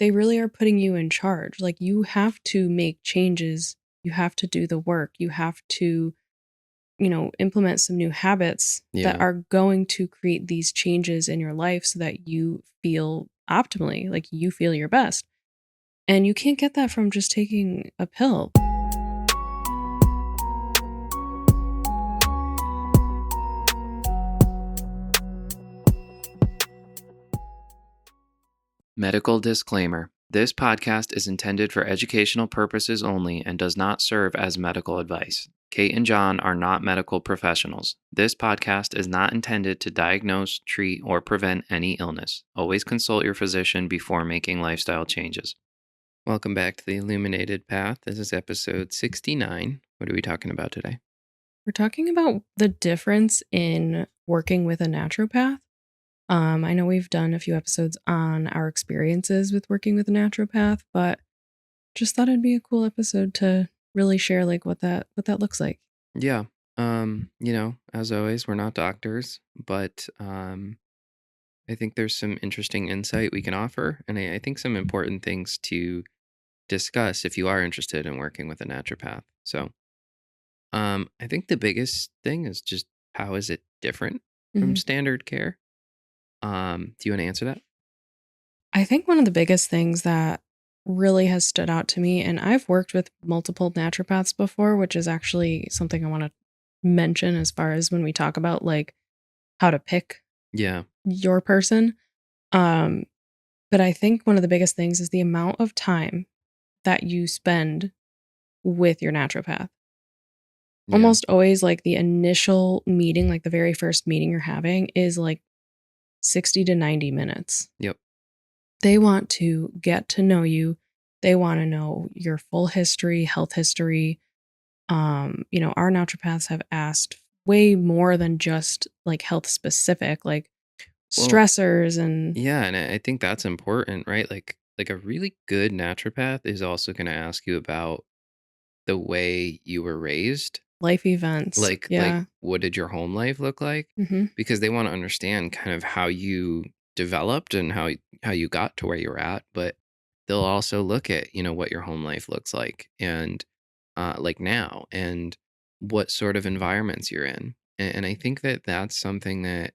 they really are putting you in charge. Like, you have to make changes, you have to do the work, you have to, implement some new habits that Yeah. are going to create these changes in your life so that you feel optimally, like you feel your best. And you can't get that from just taking a pill. Medical disclaimer. This podcast is intended for educational purposes only and does not serve as medical advice. Kate and John are not medical professionals. This podcast is not intended to diagnose, treat, or prevent any illness. Always consult your physician before making lifestyle changes. Welcome back to the Illuminated Path. This is episode 69. What are we talking about today? We're talking about the difference in working with a naturopath. I know we've done a few episodes on our experiences with working with a naturopath, but just thought it'd be a cool episode to really share like what that looks like. Yeah. As always, we're not doctors, but I think there's some interesting insight we can offer, and I think some important things to discuss if you are interested in working with a naturopath. So, I think the biggest thing is just how is it different from Mhm. standard care? Do you want to answer that? I think one of the biggest things that really has stood out to me, and I've worked with multiple naturopaths before, which is actually something I want to mention as far as when we talk about like how to pick Yeah. your person. Um, but I think one of the biggest things is the amount of time that you spend with your naturopath. Yeah. Almost always, like, the initial meeting, like, the very first meeting you're having is, like, 60 to 90 minutes. Yep. They want to get to know you. They wanna know your full history, health history. Our naturopaths have asked way more than just, like, health specific, like, Well, stressors and yeah, and I think that's important, right? Like a really good naturopath is also going to ask you about the way you were raised. life events. Like Yeah. what did your home life look like? Mhm. Because they want to understand kind of how you developed and how you got to where you're at, but they'll also look at, what your home life looks like and like now and what sort of environments you're in. And I think that that's something that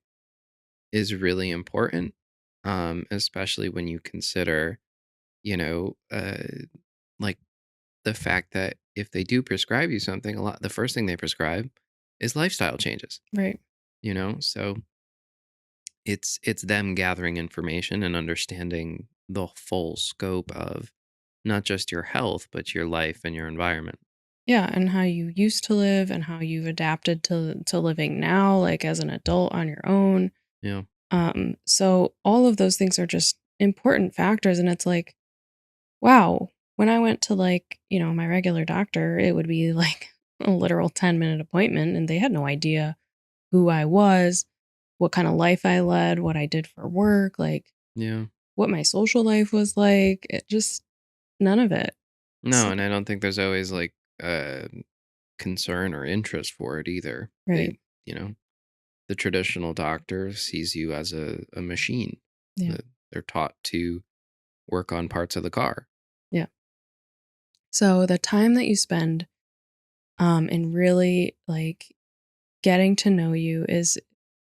is really important, especially when you consider, you know, uh, like the fact that if they do prescribe you something, the first thing they prescribe is lifestyle changes, Right. so it's them gathering information and understanding the full scope of not just your health, but your life and your environment. Yeah, and how you used to live and how you've adapted to living now, like, as an adult on your own. Yeah. So all of those things are just important factors. And it's like, wow, when I went to like, my regular doctor, it would be like a literal 10-minute appointment and they had no idea who I was, what kind of life I led, what I did for work, like Yeah. what my social life was like. It just none of it. No, So, and I don't think there's always like concern or interest for it either. right. The traditional doctor sees you as a machine Yeah. that they're taught to work on parts of the car. Yeah. So the time that you spend in really like getting to know you is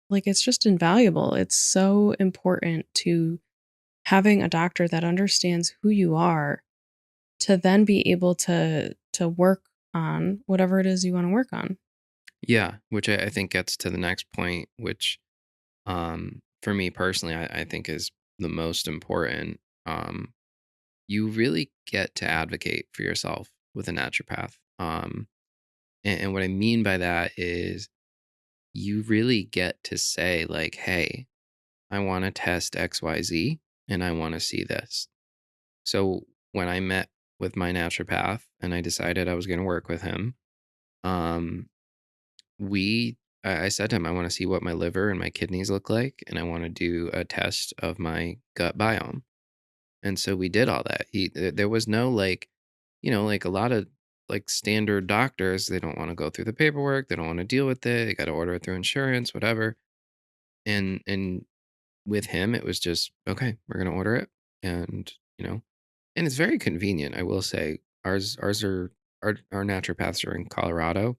like it's just invaluable. It's so important to having a doctor that understands who you are to then be able to work on whatever it is you want to work on. Yeah, which I think gets to the next point, which for me personally, I think is the most important. You really get to advocate for yourself with a naturopath. And what I mean by that is you really get to say, like, hey, I want to test XYZ and I want to see this. So when I met with my naturopath and I decided I was going to work with him, um, I said to him, I want to see what my liver and my kidneys look like, and I want to do a test of my gut biome. And so we did all that. There was no like, like a lot of like standard doctors, they don't want to go through the paperwork, they don't want to deal with it, they got to order it through insurance, whatever. And with him, it was just okay. We're gonna order it, and you know? And it's very convenient, I will say. Ours are our naturopaths are in Colorado.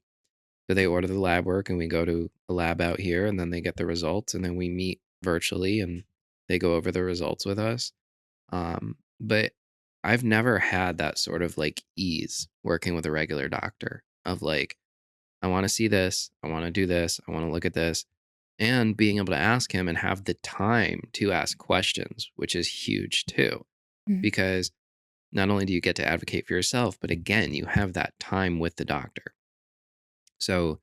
So they order the lab work and we go to the lab out here and then they get the results and then we meet virtually and they go over the results with us. But I've never had that sort of like ease working with a regular doctor of like, I want to see this, I want to do this, I want to look at this, and being able to ask him and have the time to ask questions, which is huge too, Mhm. because not only do you get to advocate for yourself, but again, you have that time with the doctor. So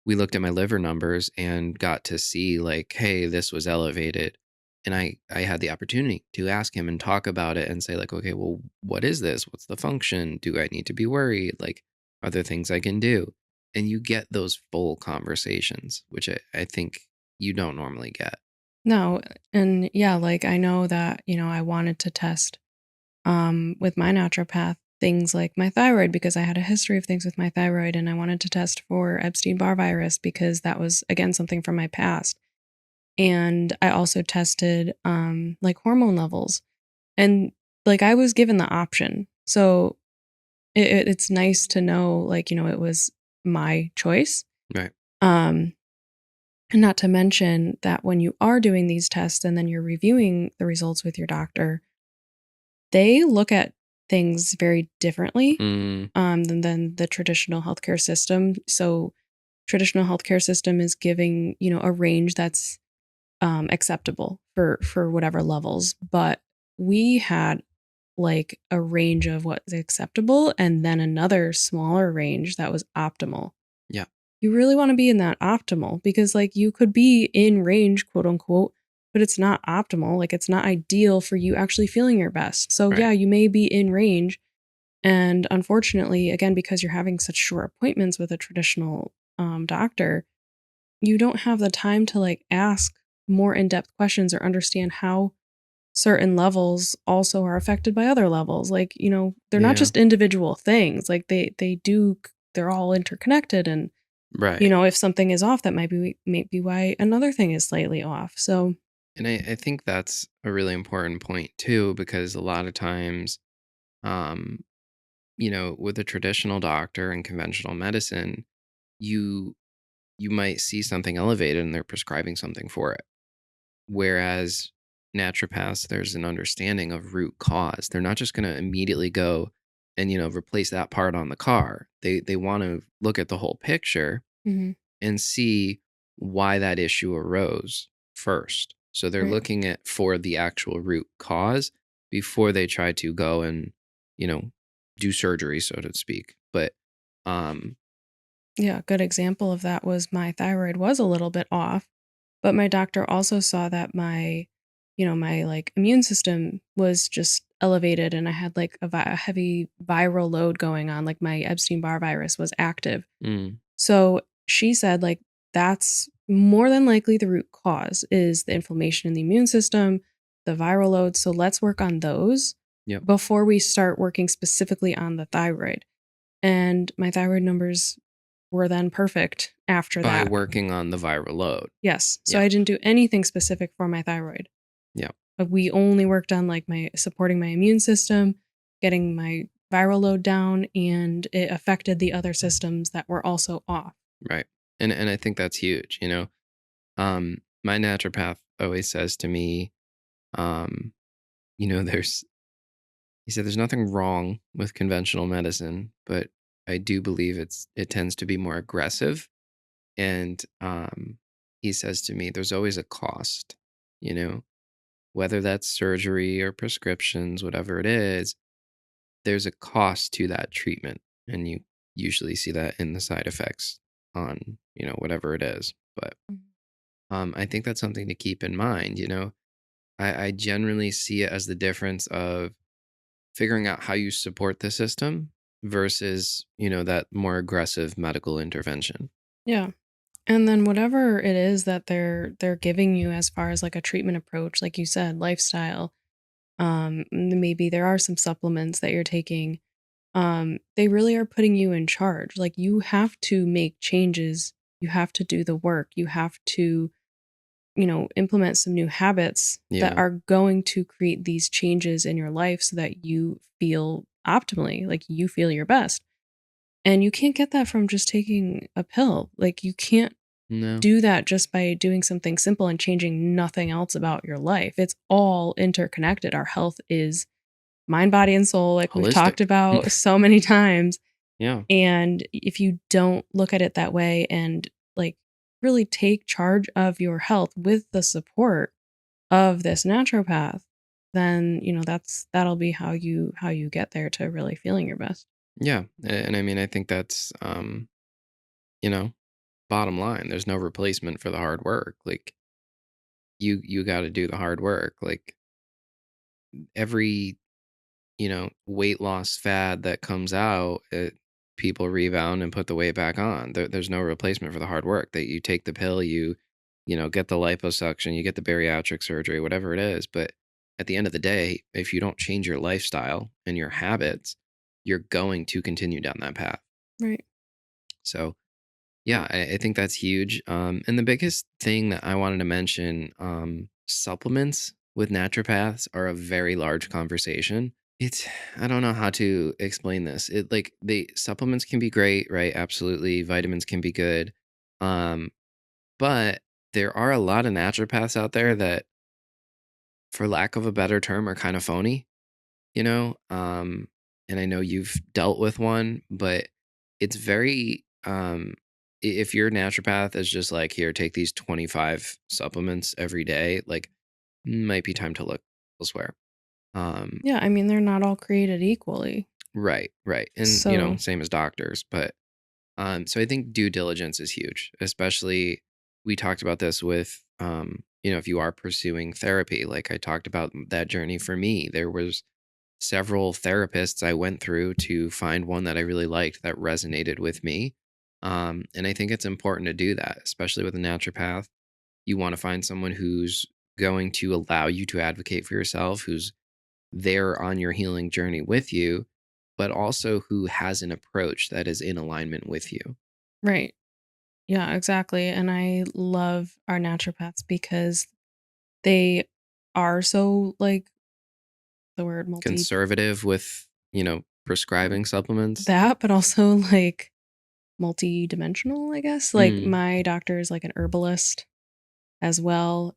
we looked at my liver numbers and got to see like, hey, this was elevated. And I had the opportunity to ask him and talk about it and say, like, okay, well, what is this? What's the function? Do I need to be worried? Like, are there things I can do? And you get those full conversations, which I think you don't normally get. No, and yeah, like I know that, I wanted to test with my naturopath things like my thyroid because I had a history of things with my thyroid and I wanted to test for Epstein-Barr virus because that was again something from my past. And I also tested like hormone levels and like I was given the option. So it's nice to know like, it was my choice. Right. Um and not to mention that when you are doing these tests and then you're reviewing the results with your doctor, they look at things very differently Mm, than the traditional healthcare system. So, traditional healthcare system is giving a range that's acceptable for whatever levels, but we had like a range of what's acceptable, and then another smaller range that was optimal. yeah. You really want to be in that optimal because like you could be in range, quote unquote, but it's not optimal. Like it's not ideal for you actually feeling your best. So Right. yeah, you may be in range. And unfortunately, again, because you're having such short appointments with a traditional doctor, you don't have the time to like ask more in-depth questions or understand how certain levels also are affected by other levels. Like, they're not Yeah. just individual things. Like they're all interconnected, and Right. if something is off, that might be why another thing is slightly off. So, And I think that's a really important point too, because a lot of times, um, with a traditional doctor and conventional medicine, you you might see something elevated and they're prescribing something for it. Whereas naturopaths, there's an understanding of root cause. They're not just going to immediately go and replace that part on the car. They want to look at the whole picture mhm, and see why that issue arose first. So they're right. looking at for the actual root cause before they try to go and, you know, do surgery, so to speak. But um Yeah, a good example of that was my thyroid was a little bit off, but my doctor also saw that my like immune system was just elevated and I had like a heavy viral load going on, like my Epstein-Barr virus was active. mm, So she said, like, that's more than likely the root cause is the inflammation in the immune system, the viral load. So let's work on those yep. before we start working specifically on the thyroid. And my thyroid numbers were then perfect after By that. working on the viral load. Yes. So Yeah. I didn't do anything specific for my thyroid. Yeah. We only worked on like my supporting my immune system, getting my viral load down, and it affected the other systems that were also off. Right. And I think that's huge. My naturopath always says to me, um, there's he said there's nothing wrong with conventional medicine, but I do believe it tends to be more aggressive. And he says to me, there's always a cost, you know, whether that's surgery or prescriptions, whatever it is, there's a cost to that treatment. And you usually see that in the side effects on, whatever it is. But I think that's something to keep in mind. I generally see it as the difference of figuring out how you support the system versus, that more aggressive medical intervention. Yeah. And then whatever it is that they're giving you as far as like a treatment approach, like you said, lifestyle, maybe there are some supplements that you're taking. They really are putting you in charge. Like you have to make changes. You have to do the work. You have to, implement some new habits that Yeah. are going to create these changes in your life so that you feel optimally, like you feel your best. And you can't get that from just taking a pill. Like you can't No. do that just by doing something simple and changing nothing else about your life. It's all interconnected. Our health is mind, body, and soul, like we've talked Holistic. about so many times. Yeah. And if you don't look at it that way and like really take charge of your health with the support of this naturopath, then that'll be how you get there to really feeling your best. Yeah. And I mean, I think that's, you know, bottom line. There's no replacement for the hard work. Like you got to do the hard work. Like every, weight loss fad that comes out, people rebound and put the weight back on. There's no replacement for the hard work. That you take the pill, get the liposuction, you get the bariatric surgery, whatever it is. But at the end of the day, if you don't change your lifestyle and your habits, you're going to continue down that path. Right. So yeah, I think that's huge. And the biggest thing that I wanted to mention, supplements with naturopaths are a very large conversation. It's I don't know how to explain this. It like the supplements can be great, right? Absolutely. Vitamins can be good. Um, but there are a lot of naturopaths out there that, for lack of a better term, are kind of phony, you know? And I know you've dealt with one, but it's very if your naturopath is just like, here, take these 25 supplements every day, like might be time to look elsewhere. Um, Yeah, I mean, they're not all created equally. right, right. And So, same as doctors, but so I think due diligence is huge, especially we talked about this with if you are pursuing therapy, like I talked about that journey for me. There was several therapists I went through to find one that I really liked that resonated with me. And I think it's important to do that, especially with a naturopath. You want to find someone who's going to allow you to advocate for yourself, who's there on your healing journey with you, but also who has an approach that is in alignment with you. right. Yeah, exactly. And I love our naturopaths because they are so like the word multi Conservative with, prescribing supplements. that, but also like multi-dimensional, I guess. Like Mm. my doctor is like an herbalist as well.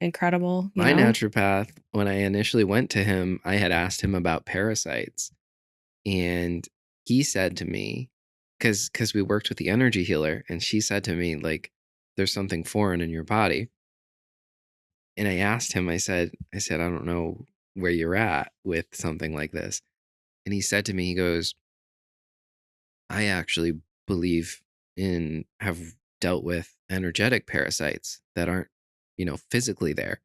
Incredible, you My know? naturopath, when I initially went to him, I had asked him about parasites. And he said to me, because we worked with the energy healer, and she said to me, like, there's something foreign in your body. And I asked him, I said, I don't know where you're at with something like this. And he said to me, he goes, I actually believe have dealt with energetic parasites that aren't, physically there.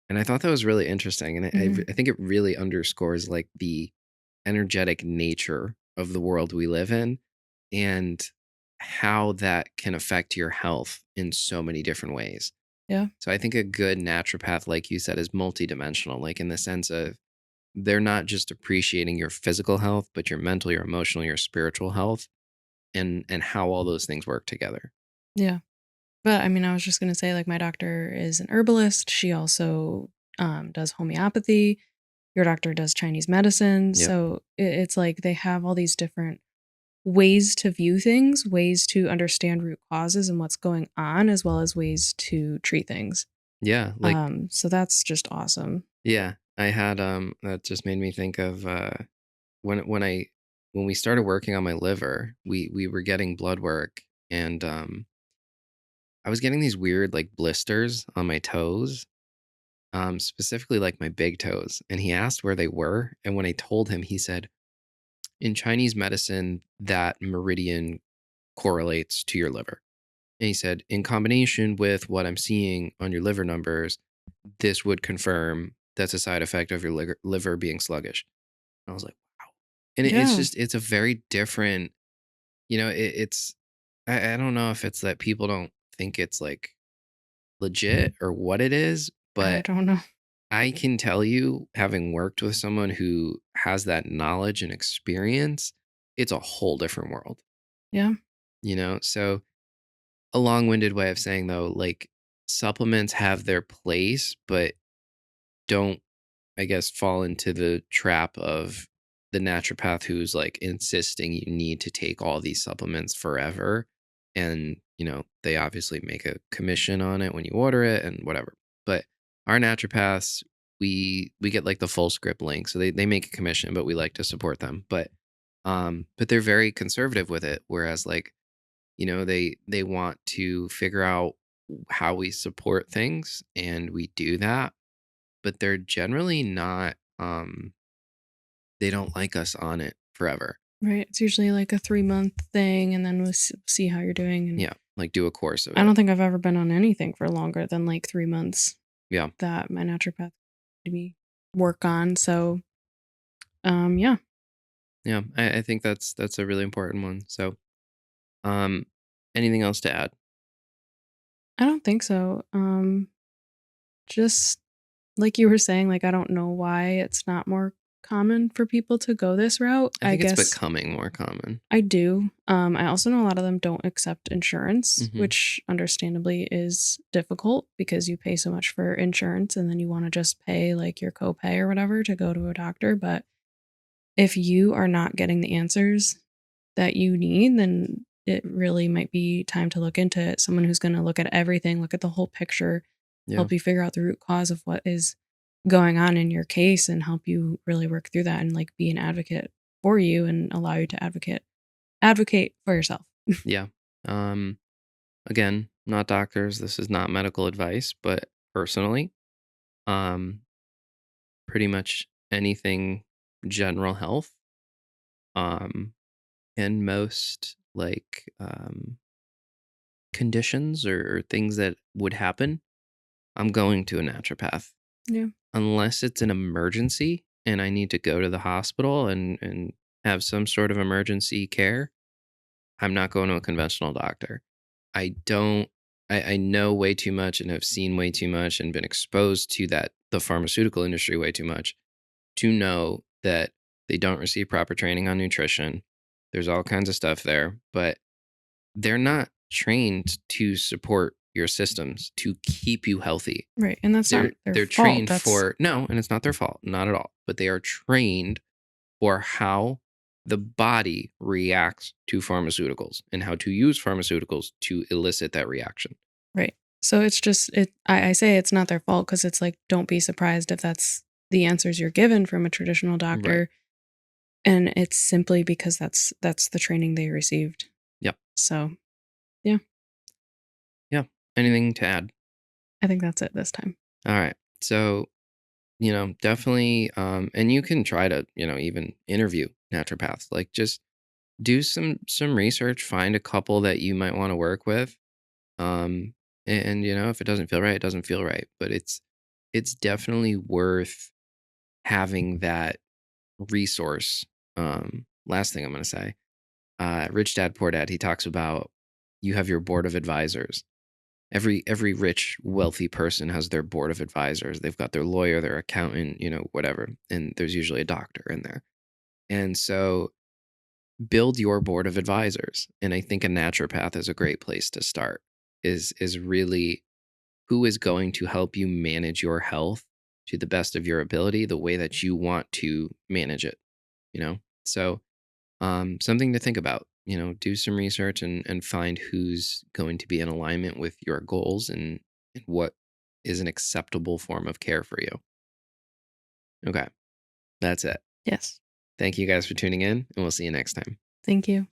And I thought that was really interesting. And Mhm. I think it really underscores like the energetic nature of the world we live in and how that can affect your health in so many different ways. Yeah. So I think a good naturopath, like you said, is multidimensional, like in the sense of they're not just appreciating your physical health, but your mental, your emotional, your spiritual health and how all those things work together. Yeah. But I mean, I was just gonna say, like, my doctor is an herbalist. She also does homeopathy. Your doctor does Chinese medicine. Yep. So it's like they have all these different ways to view things, ways to understand root causes and what's going on, as well as ways to treat things. Yeah. Like, So that's just awesome. yeah, I had that just made me think of when we started working on my liver, we were getting blood work and I was getting these weird like blisters on my toes, specifically like my big toes. And he asked where they were. And when I told him, he said, in Chinese medicine, that meridian correlates to your liver. And he said, in combination with what I'm seeing on your liver numbers, this would confirm that's a side effect of your liver being sluggish. And I was like, wow. And Yeah, it's a very different, it's, I don't know if it's that people don't think it's like legit or what it is, I but don't know. I can tell you, having worked with someone who has that knowledge and experience, it's a whole different world, Yeah, So a long winded way of saying though, like supplements have their place, but don't, I guess, fall into the trap of the naturopath who's like insisting you need to take all these supplements forever. And, they obviously make a commission on it when you order it and whatever. But our naturopaths, we get like the full script link. So they make a commission, but we like to support them. But they're very conservative with it. Whereas like, they want to figure out how we support things, and we do that, but they're generally not, they don't like us on it forever. Right. It's usually like a 3-month thing, and then we'll see how you're doing. And Yeah, like do a course of I it. don't think I've ever been on anything for longer than like 3 months Yeah. that my naturopath made me work on. So, yeah, Yeah, I think that's a really important one. So, um, anything else to add? I don't think so. Just like you were saying, like I don't know why it's not more common for people to go this route. I I think it's guess becoming more common. I do. I also know a lot of them don't accept insurance, Mhm. which understandably is difficult because you pay so much for insurance and then you want to just pay like your copay or whatever to go to a doctor. But if you are not getting the answers that you need, then it really might be time to look into it. Someone who's going to look at everything, look at the whole picture, Yeah. help you figure out the root cause of what is going on in your case and help you really work through that and like be an advocate for you and allow you to advocate for yourself. Yeah. Um, Again, not doctors. This is not medical advice, but personally, um, pretty much anything general health, um, and most like conditions or things that would happen, I'm going to a naturopath. Yeah. Unless it's an emergency and I need to go to the hospital and have some sort of emergency care, I'm not going to a conventional doctor. I don't I know way too much and have seen way too much and been exposed to the pharmaceutical industry way too much to know that they don't receive proper training on nutrition. There's all kinds of stuff there, but they're not trained to support your systems to keep you healthy. Right. And that's not their They're fault. trained That's for no, and it's not their fault, not at all. But they are trained for how the body reacts to pharmaceuticals and how to use pharmaceuticals to elicit that reaction. right. So it's just I say it's not their fault because it's like don't be surprised if that's the answers you're given from a traditional Right. doctor. And it's simply because that's the training they received. Yep. So yeah, Yeah. Anything to add? I think that's it this time. All right. So, definitely, and you can try to, even interview naturopaths. Like just do some research, find a couple that you might want to work with. Um, and if it doesn't feel right, it doesn't feel right. But it's definitely worth having that resource. Last thing I'm gonna say, Rich Dad Poor Dad, he talks about you have your board of advisors. Every rich, wealthy person has their board of advisors. They've got their lawyer, their accountant, whatever. And there's usually a doctor in there. And so build your board of advisors. And I think a naturopath is a great place to start. Is really who is going to help you manage your health to the best of your ability, the way that you want to manage it, you know? So something to think about. Do some research and find who's going to be in alignment with your goals and what is an acceptable form of care for you. Okay, that's it. Yes. Thank you guys for tuning in, and we'll see you next time. Thank you.